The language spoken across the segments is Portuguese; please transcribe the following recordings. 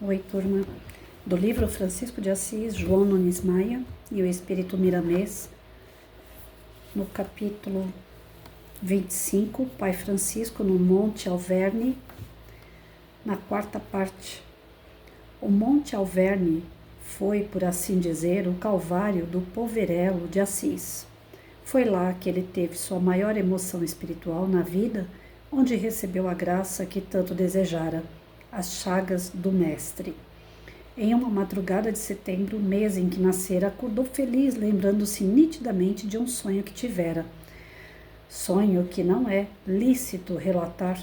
Oi, turma. Do livro Francisco de Assis, João Nunes Maia e o Espírito Miramês, no capítulo 25, Pai Francisco no Monte Alverne, na quarta parte. O Monte Alverne foi, por assim dizer, o calvário do poverello de Assis. Foi lá que ele teve sua maior emoção espiritual na vida, onde recebeu a graça que tanto desejara, as chagas do Mestre. Em uma madrugada de setembro, mês em que nascera, acordou feliz, lembrando-se nitidamente de um sonho que tivera. Sonho que não é lícito relatar.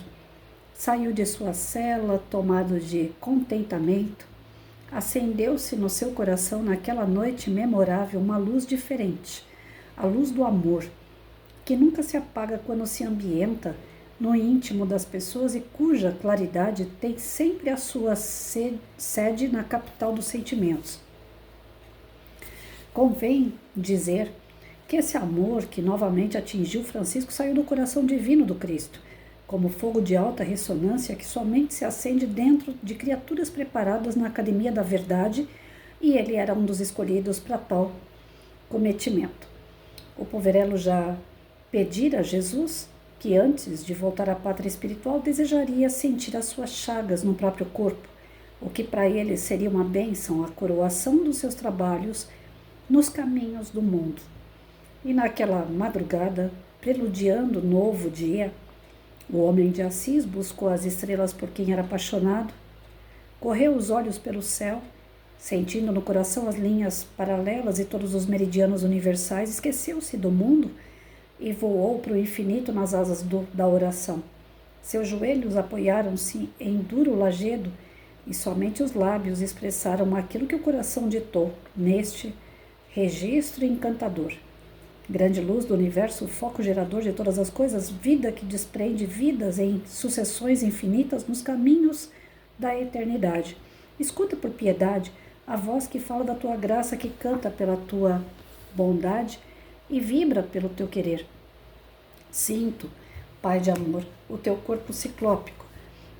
Saiu de sua cela, tomado de contentamento. Acendeu-se no seu coração naquela noite memorável uma luz diferente, a luz do amor, que nunca se apaga quando se ambienta no íntimo das pessoas e cuja claridade tem sempre a sua sede na capital dos sentimentos. Convém dizer que esse amor que novamente atingiu Francisco saiu do coração divino do Cristo, como fogo de alta ressonância que somente se acende dentro de criaturas preparadas na Academia da Verdade, e ele era um dos escolhidos para tal cometimento. O poverello já pedira a Jesus que antes de voltar à pátria espiritual desejaria sentir as suas chagas no próprio corpo, o que para ele seria uma bênção, a coroação dos seus trabalhos nos caminhos do mundo. E naquela madrugada, preludiando o novo dia, o homem de Assis buscou as estrelas por quem era apaixonado, correu os olhos pelo céu, sentindo no coração as linhas paralelas e todos os meridianos universais, esqueceu-se do mundo e voou para o infinito nas asas da oração. Seus joelhos apoiaram-se em duro lajedo e somente os lábios expressaram aquilo que o coração ditou neste registro encantador. Grande luz do universo, foco gerador de todas as coisas, vida que desprende vidas em sucessões infinitas nos caminhos da eternidade. Escuta por piedade a voz que fala da tua graça, que canta pela tua bondade e vibra pelo teu querer. Sinto, Pai de amor, o teu corpo ciclópico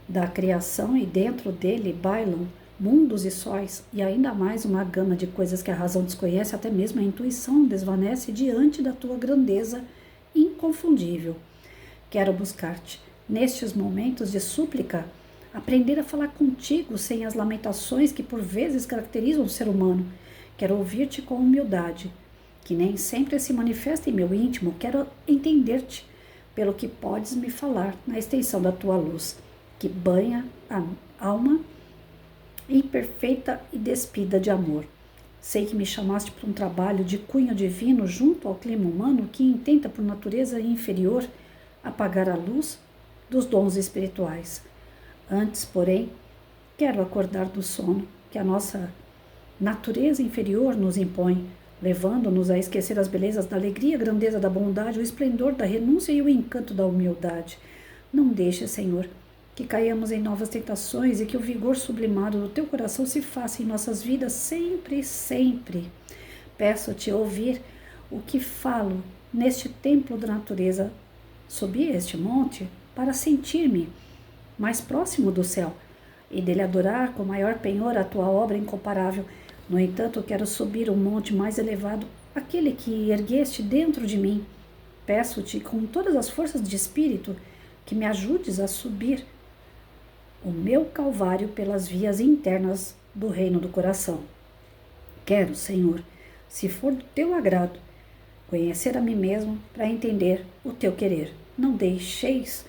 da criação, e dentro dele bailam mundos e sóis, e ainda mais uma gama de coisas que a razão desconhece, até mesmo a intuição desvanece diante da tua grandeza inconfundível. Quero buscar-te nestes momentos de súplica, aprender a falar contigo sem as lamentações que por vezes caracterizam o ser humano. Quero ouvir-te com humildade, que nem sempre se manifesta em meu íntimo. Quero entender-te pelo que podes me falar na extensão da tua luz, que banha a alma imperfeita e despida de amor. Sei que me chamaste para um trabalho de cunho divino junto ao clima humano que intenta por natureza inferior apagar a luz dos dons espirituais. Antes, porém, quero acordar do sono que a nossa natureza inferior nos impõe, levando-nos a esquecer as belezas da alegria, a grandeza da bondade, o esplendor da renúncia e o encanto da humildade. Não deixe, Senhor, que caiamos em novas tentações e que o vigor sublimado do teu coração se faça em nossas vidas sempre, sempre. Peço-te ouvir o que falo neste templo da natureza. Subi este monte para sentir-me mais próximo do céu e dele adorar com maior penhor a tua obra incomparável. No entanto, quero subir um monte mais elevado, aquele que ergueste dentro de mim. Peço-te, com todas as forças de espírito, que me ajudes a subir o meu calvário pelas vias internas do reino do coração. Quero, Senhor, se for do teu agrado, conhecer a mim mesmo para entender o teu querer. Não deixeis,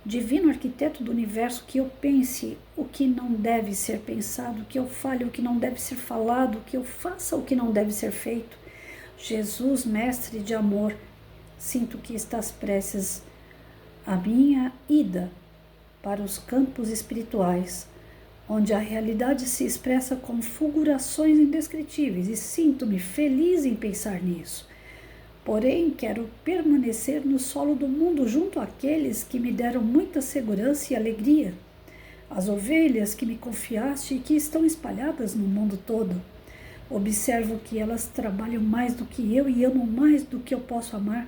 divino arquiteto do universo, que eu pense o que não deve ser pensado, que eu fale o que não deve ser falado, que eu faça o que não deve ser feito. Jesus, mestre de amor, sinto que estás prestes a minha ida para os campos espirituais, onde a realidade se expressa com fulgurações indescritíveis, e sinto-me feliz em pensar nisso. Porém, quero permanecer no solo do mundo junto àqueles que me deram muita segurança e alegria, as ovelhas que me confiaste e que estão espalhadas no mundo todo. Observo que elas trabalham mais do que eu e amam mais do que eu posso amar.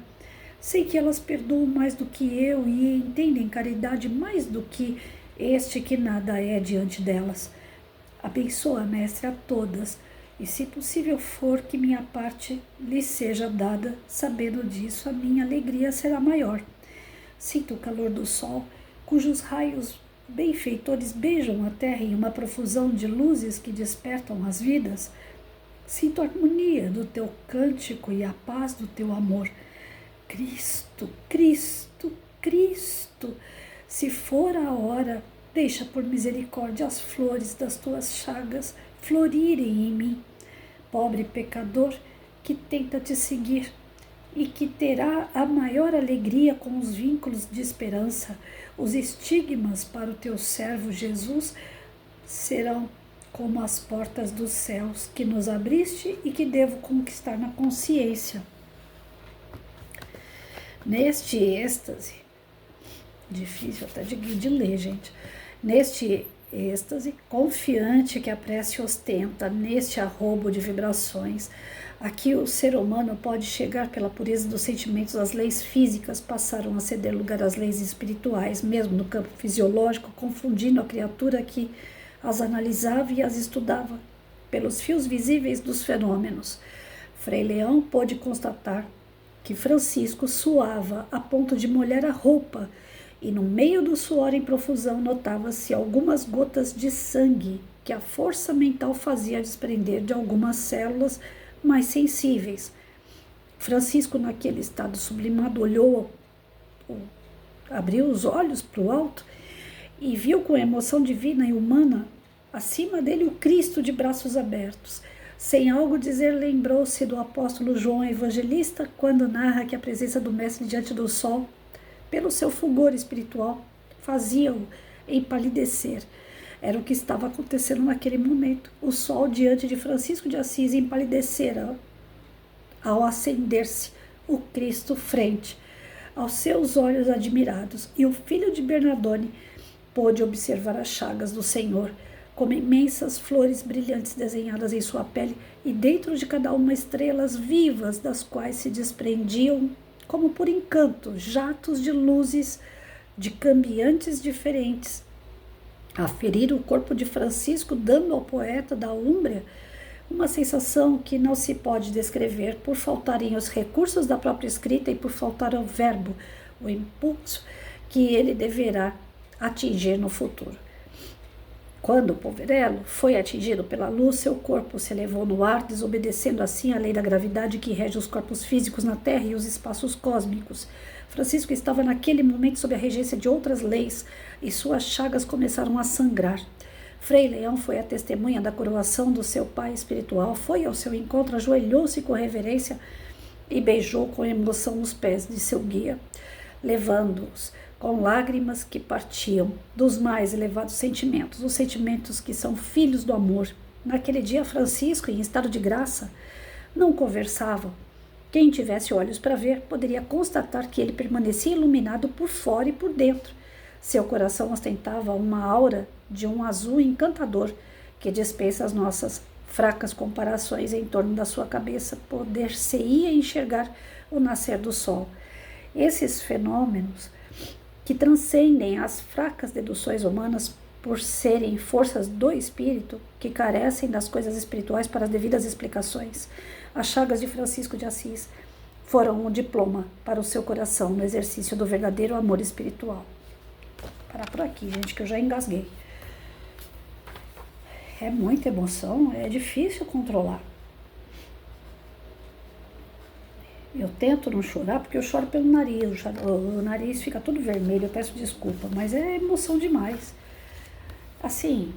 Sei que elas perdoam mais do que eu e entendem caridade mais do que este que nada é diante delas. Abençoa, mestre, a todas, e se possível for que minha parte lhe seja dada, sabendo disso, a minha alegria será maior. Sinto o calor do sol, cujos raios benfeitores beijam a terra em uma profusão de luzes que despertam as vidas. Sinto a harmonia do teu cântico e a paz do teu amor. Cristo, Cristo, Cristo, se for a hora, deixa por misericórdia as flores das tuas chagas florirem em mim. Pobre pecador que tenta te seguir e que terá a maior alegria com os vínculos de esperança, os estigmas para o teu servo Jesus serão como as portas dos céus que nos abriste e que devo conquistar na consciência. Neste êxtase, difícil até de ler, gente, neste êxtase, confiante que a prece ostenta, neste arrobo de vibrações, aqui o ser humano pode chegar pela pureza dos sentimentos, as leis físicas passaram a ceder lugar às leis espirituais, mesmo no campo fisiológico, confundindo a criatura que as analisava e as estudava pelos fios visíveis dos fenômenos. Frei Leão pôde constatar que Francisco suava a ponto de molhar a roupa, e no meio do suor em profusão notava-se algumas gotas de sangue que a força mental fazia desprender de algumas células mais sensíveis. Francisco, naquele estado sublimado, abriu os olhos para o alto e viu com emoção divina e humana acima dele o Cristo de braços abertos. Sem algo dizer, lembrou-se do apóstolo João Evangelista quando narra que a presença do Mestre diante do sol, pelo seu fulgor espiritual, fazia-o empalidecer. Era o que estava acontecendo naquele momento. O sol diante de Francisco de Assis empalidecera ao acender-se o Cristo frente aos seus olhos admirados, e o filho de Bernardone pôde observar as chagas do Senhor, como imensas flores brilhantes desenhadas em sua pele, e dentro de cada uma estrelas vivas, das quais se desprendiam, como por encanto, jatos de luzes de cambiantes diferentes, a ferir o corpo de Francisco, dando ao poeta da Úmbria uma sensação que não se pode descrever por faltarem os recursos da própria escrita e por faltar o verbo, o impulso que ele deverá atingir no futuro. Quando o poverello foi atingido pela luz, seu corpo se elevou no ar, desobedecendo assim a lei da gravidade que rege os corpos físicos na Terra e os espaços cósmicos. Francisco estava naquele momento sob a regência de outras leis e suas chagas começaram a sangrar. Frei Leão foi a testemunha da coroação do seu pai espiritual, foi ao seu encontro, ajoelhou-se com reverência e beijou com emoção os pés de seu guia, levando-os com lágrimas que partiam dos mais elevados sentimentos, os sentimentos que são filhos do amor. Naquele dia, Francisco, em estado de graça, não conversava. Quem tivesse olhos para ver poderia constatar que ele permanecia iluminado por fora e por dentro. Seu coração ostentava uma aura de um azul encantador que dispensa as nossas fracas comparações. Em torno da sua cabeça poder-se-ia enxergar o nascer do sol. Esses fenômenos que transcendem as fracas deduções humanas por serem forças do espírito, que carecem das coisas espirituais para as devidas explicações. As chagas de Francisco de Assis foram um diploma para o seu coração no exercício do verdadeiro amor espiritual. Vou parar por aqui, gente, que eu já engasguei. É muita emoção, é difícil controlar. Eu tento não chorar porque eu choro pelo nariz, o nariz fica todo vermelho, eu peço desculpa, mas é emoção demais. Assim,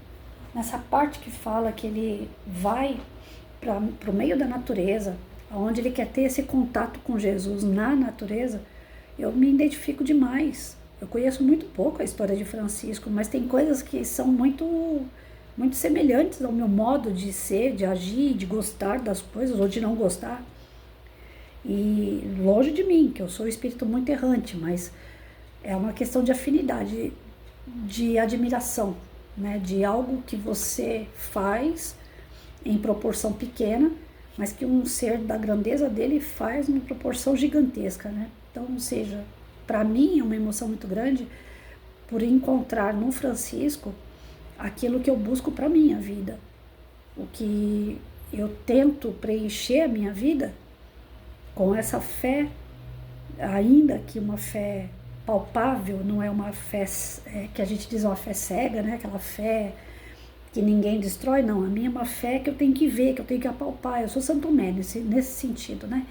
nessa parte que fala que ele vai para o meio da natureza, onde ele quer ter esse contato com Jesus na natureza, eu me identifico demais. Eu conheço muito pouco a história de Francisco, mas tem coisas que são muito semelhantes ao meu modo de ser, de agir, de gostar das coisas ou de não gostar. E longe de mim, que eu sou um espírito muito errante, mas é uma questão de afinidade, de admiração, né? De algo que você faz em proporção pequena, mas que um ser da grandeza dele faz em proporção gigantesca, né? Então, ou seja, para mim é uma emoção muito grande por encontrar no Francisco aquilo que eu busco para a minha vida. O que eu tento preencher a minha vida com essa fé, ainda que uma fé palpável, não é uma fé que a gente diz uma fé cega, né? Aquela fé que ninguém destrói, não. A minha é uma fé que eu tenho que ver, que eu tenho que apalpar. Eu sou Santo Tomé nesse sentido, né?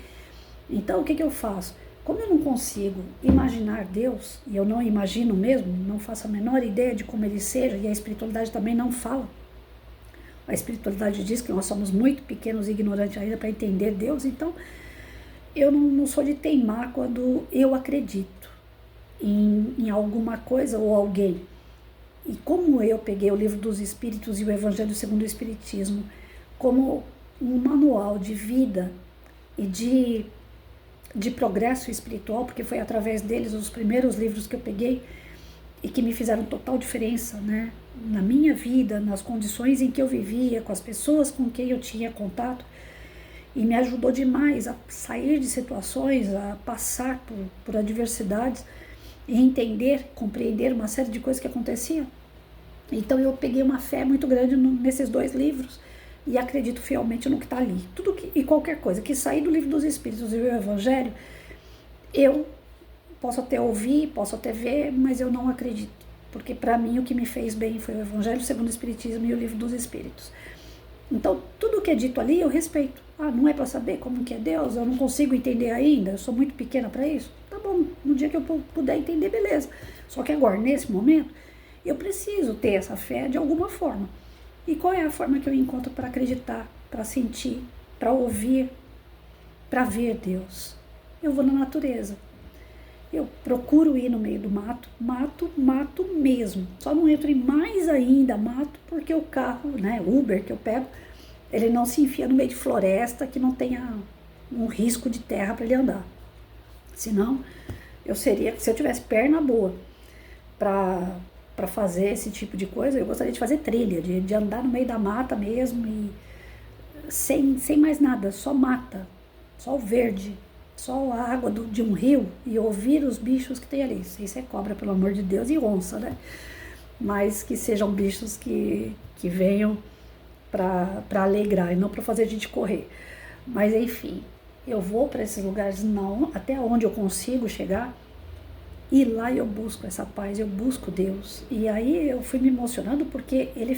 Então, o que eu faço? Como eu não consigo imaginar Deus, e eu não imagino mesmo, não faço a menor ideia de como ele seja, e a espiritualidade também não fala. A espiritualidade diz que nós somos muito pequenos e ignorantes ainda para entender Deus, então eu não sou de teimar quando eu acredito em alguma coisa ou alguém. E como eu peguei o Livro dos Espíritos e o Evangelho segundo o Espiritismo como um manual de vida e de progresso espiritual, porque foi através deles os primeiros livros que eu peguei e que me fizeram total diferença, né? Na minha vida, nas condições em que eu vivia, com as pessoas com quem eu tinha contato, e me ajudou demais a sair de situações, a passar por adversidades e entender, compreender uma série de coisas que aconteciam. Então eu peguei uma fé muito grande nesses 2 livros e acredito fielmente no que está ali. Tudo e qualquer coisa que sair do Livro dos Espíritos e o Evangelho, eu posso até ouvir, posso até ver, mas eu não acredito. Porque para mim o que me fez bem foi o Evangelho segundo o Espiritismo e o Livro dos Espíritos. Então tudo que é dito ali eu respeito. Não é para saber como que é Deus, eu não consigo entender ainda, eu sou muito pequena para isso. Tá bom, no dia que eu puder entender, beleza. Só que agora, nesse momento, eu preciso ter essa fé de alguma forma. E qual é a forma que eu encontro para acreditar, para sentir, para ouvir, para ver Deus? Eu vou na natureza. Eu procuro ir no meio do mato, mato mesmo. Só não entro em mais ainda mato porque o carro, né, Uber que eu pego, ele não se enfia no meio de floresta que não tenha um risco de terra para ele andar. Senão, se eu tivesse perna boa para fazer esse tipo de coisa, eu gostaria de fazer trilha, de andar no meio da mata mesmo e sem mais nada, só mata, só o verde, só a água de um rio e ouvir os bichos que tem ali. Isso é cobra, pelo amor de Deus, e onça, né? Mas que sejam bichos que venham para alegrar e não para fazer a gente correr. Mas enfim, eu vou para esses lugares não, até onde eu consigo chegar, e lá eu busco essa paz, eu busco Deus. E aí eu fui me emocionando porque ele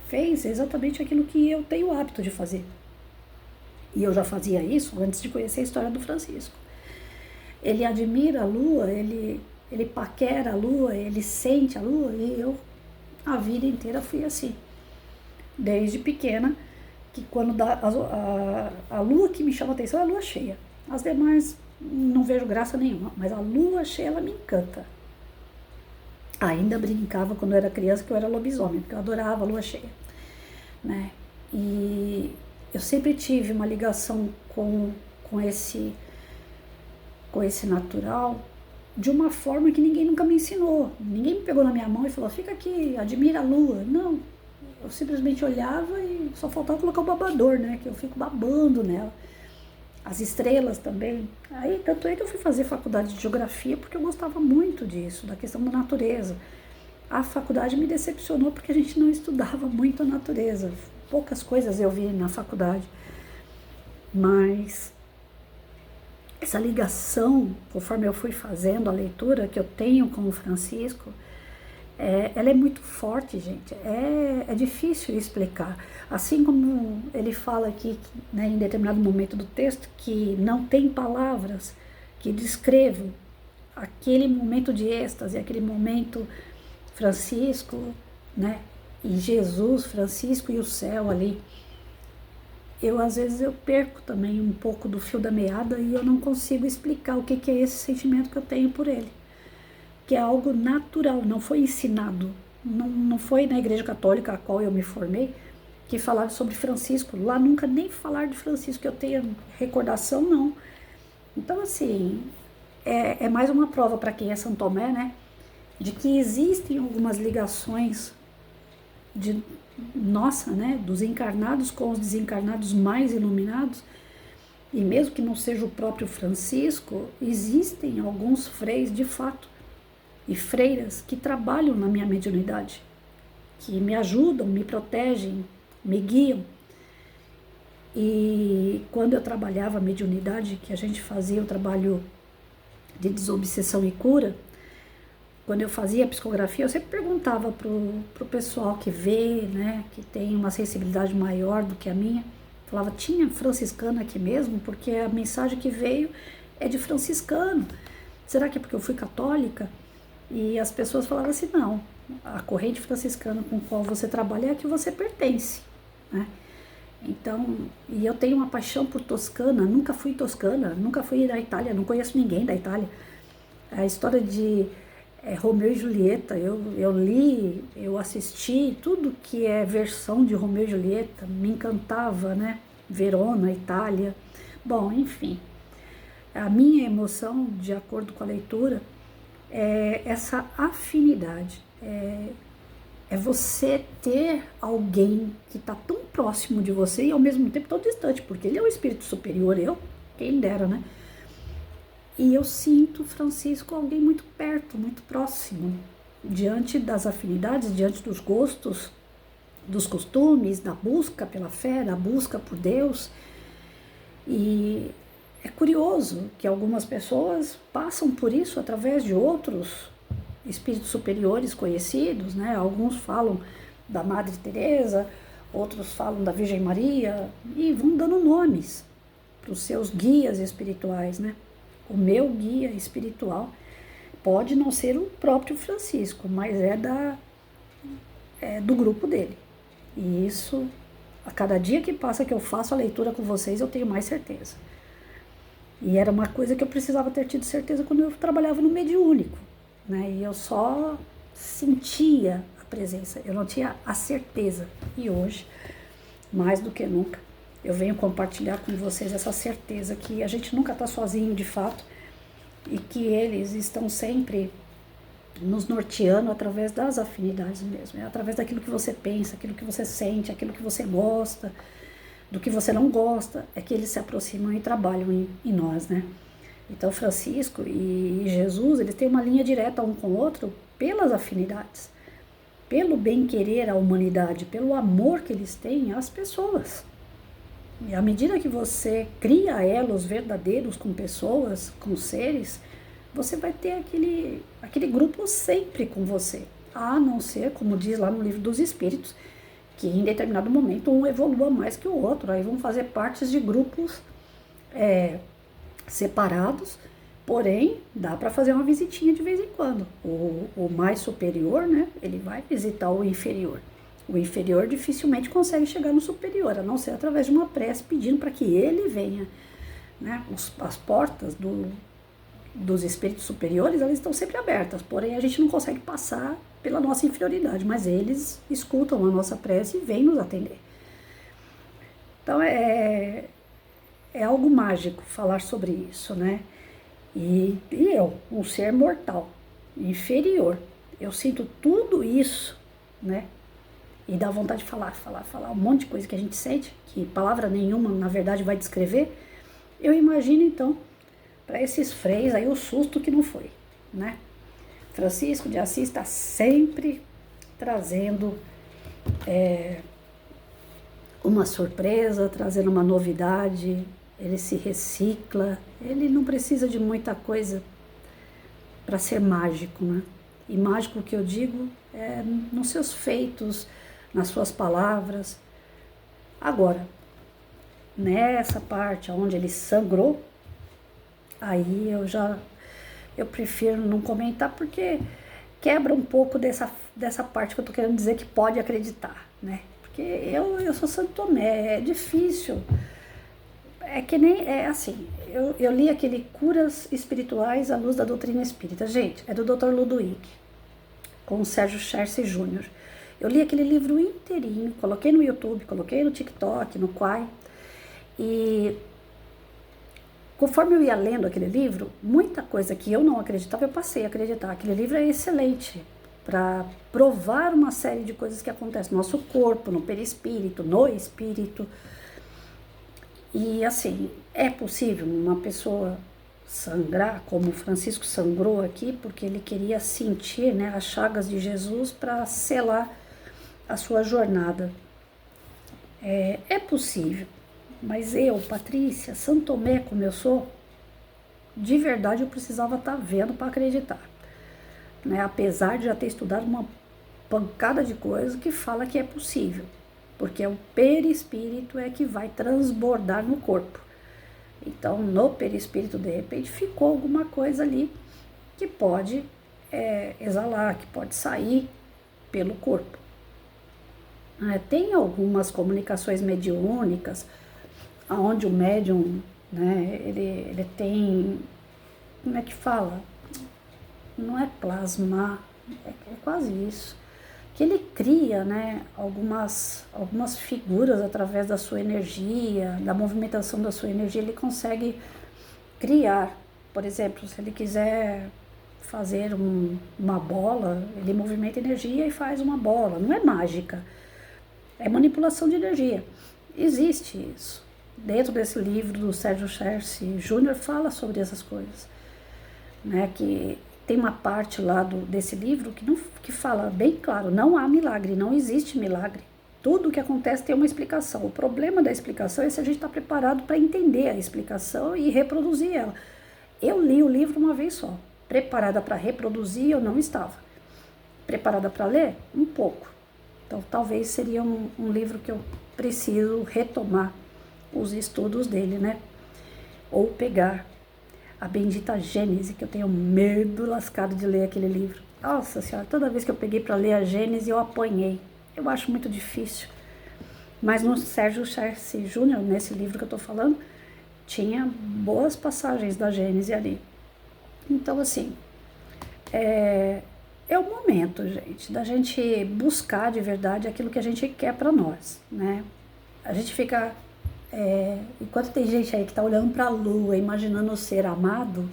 fez exatamente aquilo que eu tenho o hábito de fazer. E eu já fazia isso antes de conhecer a história do Francisco. Ele admira a lua, ele paquera a lua, ele sente a lua, e eu a vida inteira fui assim. Desde pequena, que quando dá a lua que me chama a atenção é a lua cheia. As demais não vejo graça nenhuma, mas a lua cheia ela me encanta. Ainda brincava quando eu era criança que eu era lobisomem, porque eu adorava a lua cheia, né? E eu sempre tive uma ligação com esse natural de uma forma que ninguém nunca me ensinou. Ninguém me pegou na minha mão e falou, fica aqui, admira a lua. Não, eu simplesmente olhava e só faltava colocar o babador, né? Que eu fico babando nela. As estrelas também. Aí, tanto é que eu fui fazer faculdade de geografia porque eu gostava muito disso, da questão da natureza. A faculdade me decepcionou porque a gente não estudava muito a natureza. Poucas coisas eu vi na faculdade. Mas essa ligação, conforme eu fui fazendo a leitura que eu tenho com o Francisco, ela é muito forte, gente. É difícil explicar. Assim como ele fala aqui, né, em determinado momento do texto, que não tem palavras que descrevam aquele momento de êxtase, aquele momento Francisco, né, e Jesus, Francisco e o céu ali. Às vezes eu perco também um pouco do fio da meada e eu não consigo explicar o que é esse sentimento que eu tenho por ele. Que é algo natural, não foi ensinado, não foi na Igreja Católica a qual eu me formei, que falava sobre Francisco. Lá nunca nem falar de Francisco, que eu tenha recordação, não. Então, assim, é mais uma prova para quem é São Tomé, né, de que existem algumas ligações né, dos encarnados com os desencarnados mais iluminados, e mesmo que não seja o próprio Francisco, existem alguns freis de fato, e freiras que trabalham na minha mediunidade. que me ajudam, me protegem, me guiam. E quando eu trabalhava a mediunidade, que a gente fazia o trabalho de desobsessão e cura, quando eu fazia a psicografia, eu sempre perguntava pro pessoal que vê, né, que tem uma sensibilidade maior do que a minha, falava, tinha franciscano aqui mesmo? Porque a mensagem que veio é de franciscano. Será que é porque eu fui católica? E as pessoas falavam assim, não, a corrente franciscana com a qual você trabalha é a que você pertence, né? Então, e eu tenho uma paixão por Toscana, nunca fui toscana, nunca fui da Itália, não conheço ninguém da Itália. A história de Romeu e Julieta, eu li, eu assisti, tudo que é versão de Romeu e Julieta, me encantava, né? Verona, Itália. Bom, enfim, a minha emoção, de acordo com a leitura, é essa afinidade, é você ter alguém que está tão próximo de você e ao mesmo tempo tão distante, porque ele é um espírito superior, quem dera, né? E eu sinto Francisco alguém muito perto, muito próximo, diante das afinidades, diante dos gostos, dos costumes, da busca pela fé, da busca por Deus. E é curioso que algumas pessoas passam por isso através de outros espíritos superiores conhecidos, né? Alguns falam da Madre Teresa, outros falam da Virgem Maria e vão dando nomes para os seus guias espirituais, né? O meu guia espiritual pode não ser o próprio Francisco, mas é do grupo dele. E isso, a cada dia que passa que eu faço a leitura com vocês, eu tenho mais certeza. E era uma coisa que eu precisava ter tido certeza quando eu trabalhava no mediúnico, né? E eu só sentia a presença, eu não tinha a certeza. E hoje, mais do que nunca, eu venho compartilhar com vocês essa certeza que a gente nunca está sozinho de fato e que eles estão sempre nos norteando através das afinidades mesmo, através daquilo que você pensa, aquilo que você sente, aquilo que você gosta, do que você não gosta, é que eles se aproximam e trabalham em nós, né? Então Francisco e Jesus, eles têm uma linha direta um com o outro pelas afinidades, pelo bem-querer à humanidade, pelo amor que eles têm às pessoas. E à medida que você cria elos verdadeiros com pessoas, com seres, você vai ter aquele grupo sempre com você. A não ser, como diz lá no Livro dos Espíritos, que em determinado momento um evolua mais que o outro. Aí vão fazer partes de grupos separados, porém dá para fazer uma visitinha de vez em quando. O mais superior, né, ele vai visitar o inferior. O inferior dificilmente consegue chegar no superior, a não ser através de uma prece pedindo para que ele venha, né? As portas dos espíritos superiores, elas estão sempre abertas, porém a gente não consegue passar pela nossa inferioridade, mas eles escutam a nossa prece e vêm nos atender. Então é algo mágico falar sobre isso, né? E eu, um ser mortal, inferior, eu sinto tudo isso, né? E dá vontade de falar um monte de coisa que a gente sente, que palavra nenhuma, na verdade, vai descrever. Eu imagino, então, para esses freis aí, o susto que não foi, né? Francisco de Assis está sempre trazendo uma surpresa, trazendo uma novidade, ele se recicla, ele não precisa de muita coisa para ser mágico, né? E mágico que eu digo é nos seus feitos, nas suas palavras. Agora, nessa parte onde ele sangrou, aí eu prefiro não comentar, porque quebra um pouco dessa parte que eu tô querendo dizer que pode acreditar, né? Porque eu sou Santo Tomé, é difícil. É que nem, assim, eu li aquele Curas Espirituais à Luz da Doutrina Espírita. Gente, é do Dr. Ludwig, com o Sérgio Cherce Júnior. Eu li aquele livro inteirinho, coloquei no YouTube, coloquei no TikTok, no Quai, e conforme eu ia lendo aquele livro, muita coisa que eu não acreditava, eu passei a acreditar. Aquele livro é excelente para provar uma série de coisas que acontecem no nosso corpo, no perispírito, no espírito. E assim, é possível uma pessoa sangrar, como Francisco sangrou aqui, porque ele queria sentir, né, as chagas de Jesus para selar a sua jornada. É possível, mas eu, Patrícia, Santomé como eu sou, de verdade eu precisava estar vendo para acreditar. Né? Apesar de já ter estudado uma pancada de coisa que fala que é possível, porque o perispírito é que vai transbordar no corpo. Então, no perispírito, de repente, ficou alguma coisa ali que pode exalar, que pode sair pelo corpo. Tem algumas comunicações mediúnicas, onde o médium, né, ele tem, como é que fala? Não é plasma, é quase isso. Que ele cria, né, algumas figuras através da sua energia, da movimentação da sua energia, ele consegue criar. Por exemplo, se ele quiser fazer uma bola, ele movimenta energia e faz uma bola. Não é mágica, é manipulação de energia. Existe isso. Dentro desse livro do Sérgio Cherce Júnior fala sobre essas coisas, né, que tem uma parte lá desse livro que fala bem claro, não há milagre, não existe milagre. Tudo o que acontece tem uma explicação. O problema da explicação é se a gente está preparado para entender a explicação e reproduzir ela. Eu li o livro uma vez só. Preparada para reproduzir, eu não estava. Preparada para ler? Um pouco. Então, talvez seria um livro que eu preciso retomar os estudos dele, né? Ou pegar a bendita Gênese, que eu tenho medo lascado de ler aquele livro. Nossa Senhora, toda vez que eu peguei para ler a Gênese, eu apanhei. Eu acho muito difícil. Mas no Sérgio Cherce Júnior, nesse livro que eu estou falando, tinha boas passagens da Gênese ali. Então, assim, é o momento, gente, da gente buscar de verdade aquilo que a gente quer para nós, né? A gente fica... enquanto tem gente aí que está olhando para a lua, imaginando o ser amado,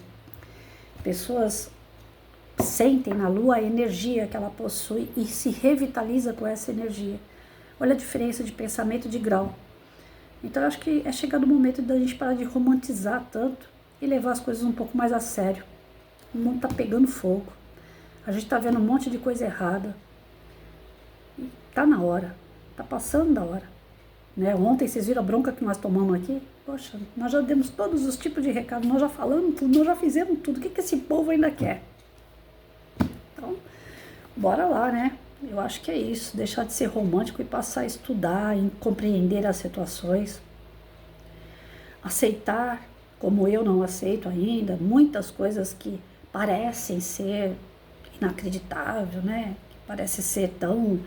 pessoas sentem na lua a energia que ela possui e se revitaliza com essa energia. Olha a diferença de pensamento de grau. Então eu acho que é chegado o momento da gente parar de romantizar tanto e levar as coisas um pouco mais a sério. O mundo está pegando fogo. A gente está vendo um monte de coisa errada. E tá na hora. Tá passando da hora. Né? Ontem vocês viram a bronca que nós tomamos aqui? Poxa, nós já demos todos os tipos de recado, nós já falamos tudo, nós já fizemos tudo. O que esse povo ainda quer? Então, bora lá, né? Eu acho que é isso. Deixar de ser romântico e passar a estudar, e compreender as situações. Aceitar, como eu não aceito ainda, muitas coisas que parecem ser inacreditável, né? Que parece ser tão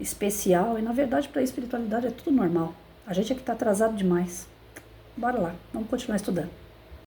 especial, e na verdade para a espiritualidade é tudo normal. A gente é que está atrasado demais. Bora lá, vamos continuar estudando.